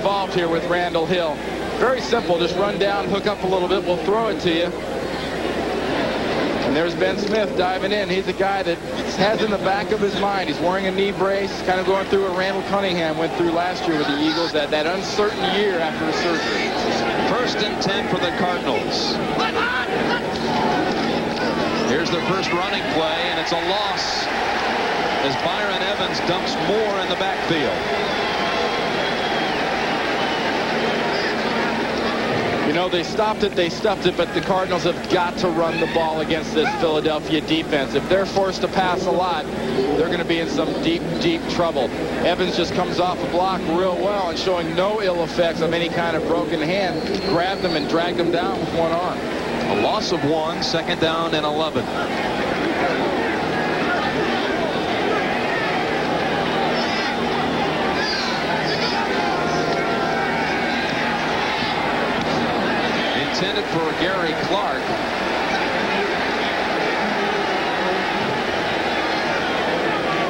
involved here with Randall Hill. Very simple. Just run down, hook up a little bit. We'll throw it to you. And there's Ben Smith diving in. He's a guy that has in the back of his mind. He's wearing a knee brace, kind of going through what Randall Cunningham went through last year with the Eagles, that uncertain year after his surgery. 1st and 10 for the Cardinals. Here's their first running play, and it's a loss as Byron Evans dumps Moore in the backfield. You know, they stopped it, they stuffed it, but the Cardinals have got to run the ball against this Philadelphia defense. If they're forced to pass a lot, they're going to be in some deep, deep trouble. Evans just comes off a block real well and showing no ill effects of any kind of broken hand. Grabbed them and dragged them down with one arm. A loss of 1, 2nd down and 11. Intended for Gary Clark.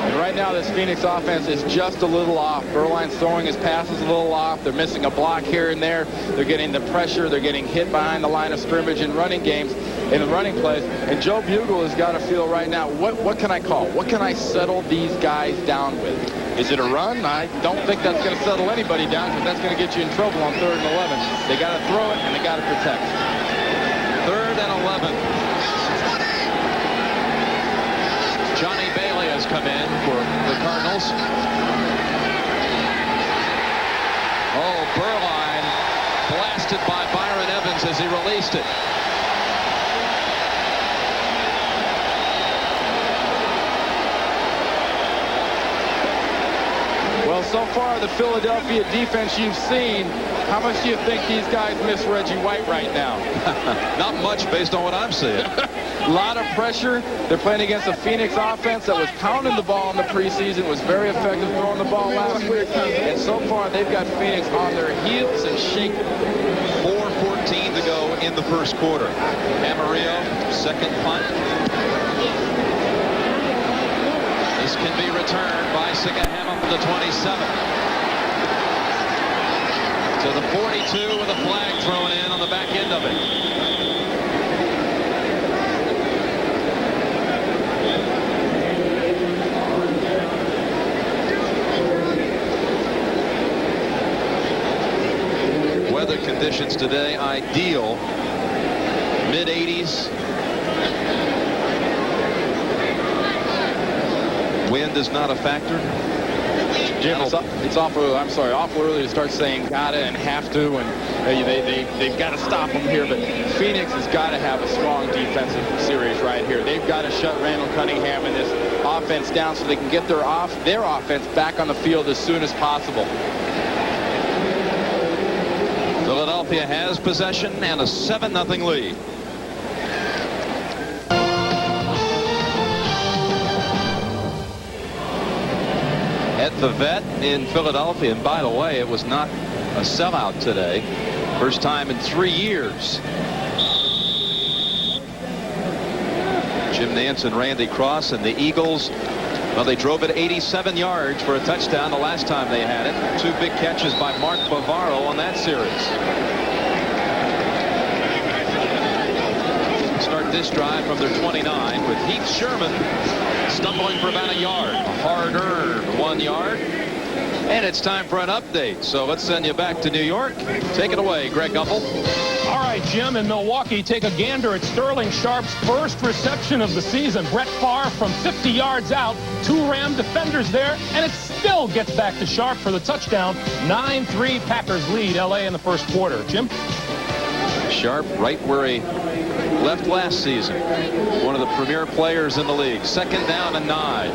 And right now this Phoenix offense is just a little off. Berline's throwing his passes a little off. They're missing a block here and there. They're getting the pressure. They're getting hit behind the line of scrimmage in running games, in the running plays. And Joe Bugle has got to feel right now, what can I call? What can I settle these guys down with? Is it a run? I don't think that's going to settle anybody down, because that's going to get you in trouble on 3rd and 11. They got to throw it and they got to protect. 3rd and 11. Johnny Bailey has come in for the Cardinals. Oh, Berline blasted by Byron Evans as he released it. Well, so far, the Philadelphia defense you've seen, how much do you think these guys miss Reggie White right now? Not much based on what I'm seeing. A lot of pressure. They're playing against a Phoenix offense that was pounding the ball in the preseason, was very effective throwing the ball last week. And so far, they've got Phoenix on their heels and shaking. 4:14 to go in the first quarter. Camarillo, second punt. This can be returned by Sigahama from the 27. To the 42 with a flag thrown in on the back end of it. Weather conditions today ideal. Mid-80s. Wind is not a factor. Jim, it's awful early to start saying gotta and have to, and they've got to stop them here. But Phoenix has got to have a strong defensive series right here. They've got to shut Randall Cunningham and this offense down so they can get their offense back on the field as soon as possible. Philadelphia has possession and a 7-0 lead. At the Vet in Philadelphia, and by the way, it was not a sellout today. First time in 3 years. Jim Nance and Randy Cross and the Eagles, well, they drove it 87 yards for a touchdown the last time they had it. 2 big catches by Mark Bavaro on that series. Start this drive from their 29 with Heath Sherman stumbling for about a yard. A hard-earned 1 yard. And it's time for an update. So let's send you back to New York. Take it away, Greg Guffel. All right, Jim, in Milwaukee, take a gander at Sterling Sharp's first reception of the season. Brett Favre from 50 yards out, 2 Ram defenders there, and it still gets back to Sharp for the touchdown. 9-3 Packers lead L.A. in the first quarter. Jim? Sharp right where he left last season. One of the premier players in the league. 2nd down and 9.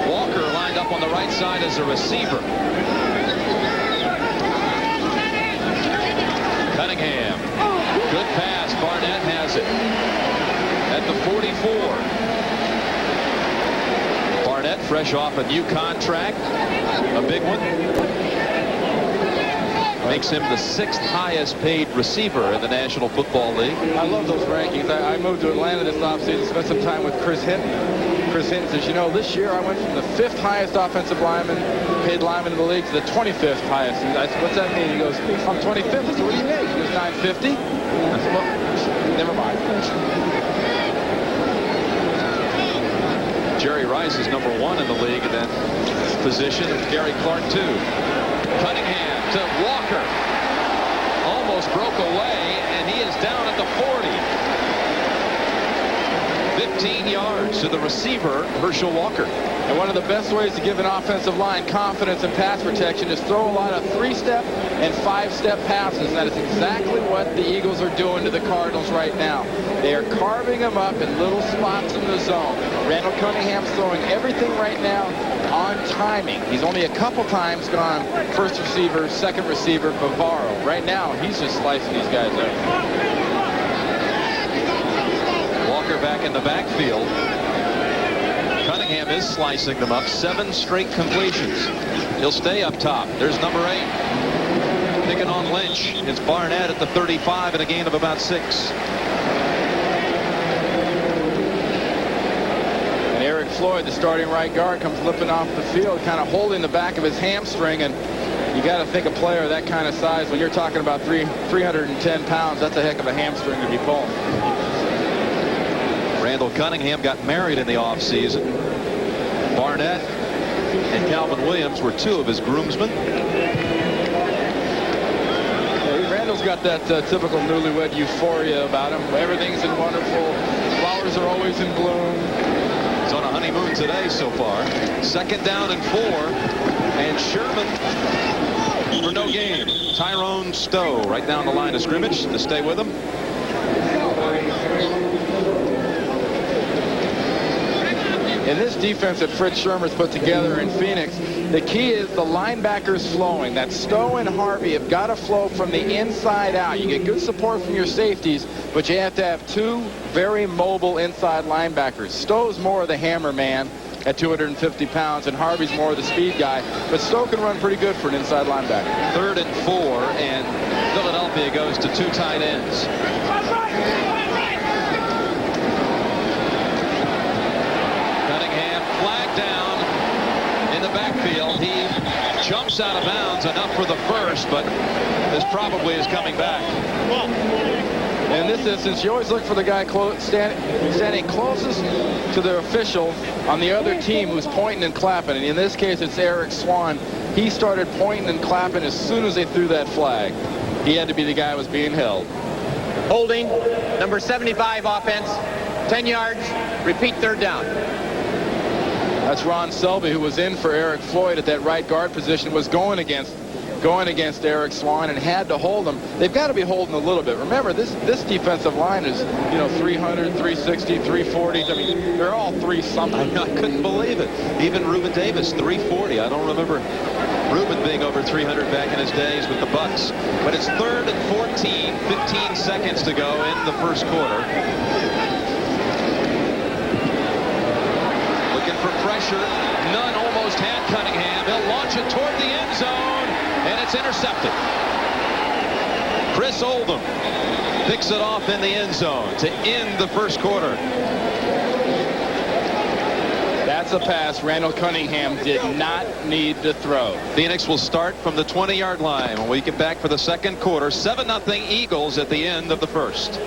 Walker lined up on the right side as a receiver. Cunningham. Good pass. Barnett has it. At the 44. Barnett fresh off a new contract. A big one. Makes him the 6th highest paid receiver in the National Football League. I love those rankings. I moved to Atlanta this offseason, spent some time with Chris Hinton. Chris Hinton says, you know, this year I went from the 5th highest offensive paid lineman in the league to the 25th highest. I said, what's that mean? He goes, I'm 25th. I said, what do you make? He goes, $950. I said, well, never mind. Jerry Rice is number 1 in the league in that position. Gary Clark, 2. Cunningham to Walker. Almost broke away, and he is down at the 40. 15 yards to the receiver, Herschel Walker. And one of the best ways to give an offensive line confidence in pass protection is throw a lot of 3-step and 5-step passes. That is exactly what the Eagles are doing to the Cardinals right now. They are carving them up in little spots in the zone. Randall Cunningham's throwing everything right now on timing. He's only a couple times gone first receiver, second receiver, Bavaro. Right now, he's just slicing these guys up. Walker back in the backfield. Cunningham is slicing them up. 7 straight completions. He'll stay up top. There's number 8. Picking on Lynch. It's Barnett at the 35 in a gain of about 6. And Eric Floyd, the starting right guard, comes limping off the field, kind of holding the back of his hamstring. And you got to think a player that kind of size, when you're talking about 310 pounds, that's a heck of a hamstring to be pulling. Randall Cunningham got married in the offseason. Barnett and Calvin Williams were 2 of his groomsmen. Yeah, Randall's got that typical newlywed euphoria about him. Everything's in wonderful. Flowers are always in bloom. He's on a honeymoon today so far. 2nd down and 4. And Sherman for no gain. Tyrone Stowe right down the line of scrimmage to stay with him. In this defense that Fritz Shermer's put together in Phoenix, the key is the linebackers flowing. That Stowe and Harvey have got to flow from the inside out. You get good support from your safeties, but you have to have 2 very mobile inside linebackers. Stowe's more of the hammer man at 250 pounds, and Harvey's more of the speed guy. But Stowe can run pretty good for an inside linebacker. 3rd and 4, and Philadelphia goes to 2 tight ends. Flag down in the backfield. He jumps out of bounds enough for the first, but this probably is coming back. In this instance, you always look for the guy standing closest to the official on the other team who's pointing and clapping. And in this case, it's Eric Swan. He started pointing and clapping as soon as they threw that flag. He had to be the guy who was being held. Holding, number 75 offense, 10 yards, repeat 3rd down. That's Ron Selby, who was in for Eric Floyd at that right guard position, was going against Eric Swan and had to hold him. They've got to be holding a little bit. Remember, this defensive line is, 300, 360, 340. I mean, they're all 3-something. I couldn't believe it. Even Reuben Davis, 340. I don't remember Reuben being over 300 back in his days with the Bucks. But it's 3rd and 14, 15 seconds to go in the first quarter. For pressure, none. Almost had Cunningham. He'll launch it toward the end zone, and it's intercepted. Chris Oldham picks it off in the end zone to end the first quarter. That's a pass Randall Cunningham did not need to throw. Phoenix will start from the 20-yard line when we get back for the second quarter. 7-0 Eagles at the end of the first.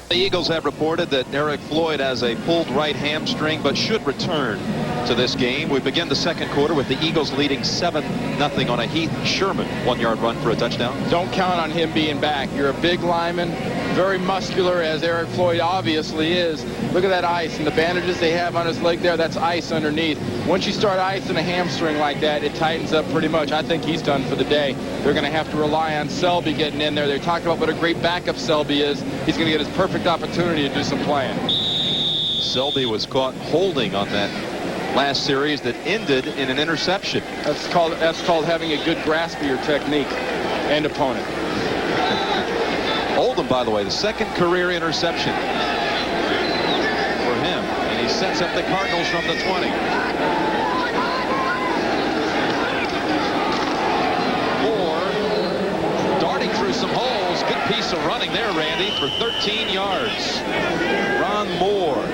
The Eagles have reported that Eric Floyd has a pulled right hamstring but should return to this game. We begin the second quarter with the Eagles leading 7-0 on a Heath Sherman 1-yard run for a touchdown. Don't count on him being back. You're a big lineman, very muscular, as Eric Floyd obviously is. Look at that ice and the bandages they have on his leg there. That's ice underneath. Once you start icing a hamstring like that, it tightens up pretty much. I think he's done for the day. They're going to have to rely on Selby getting in there. They talked about what a great backup Selby is. He's going to get his perfect opportunity to do some playing. Selby was caught holding on that last series that ended in an interception. That's called having a good grasp of your technique and opponent. Oldham, by the way, the 2nd career interception for him, and he sets up the Cardinals from the 20. Moore darting through some holes. Good piece some running there, Randy, for 13 yards. Ron Moore.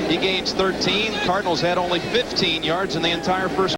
He gains 13. Cardinals had only 15 yards in the entire first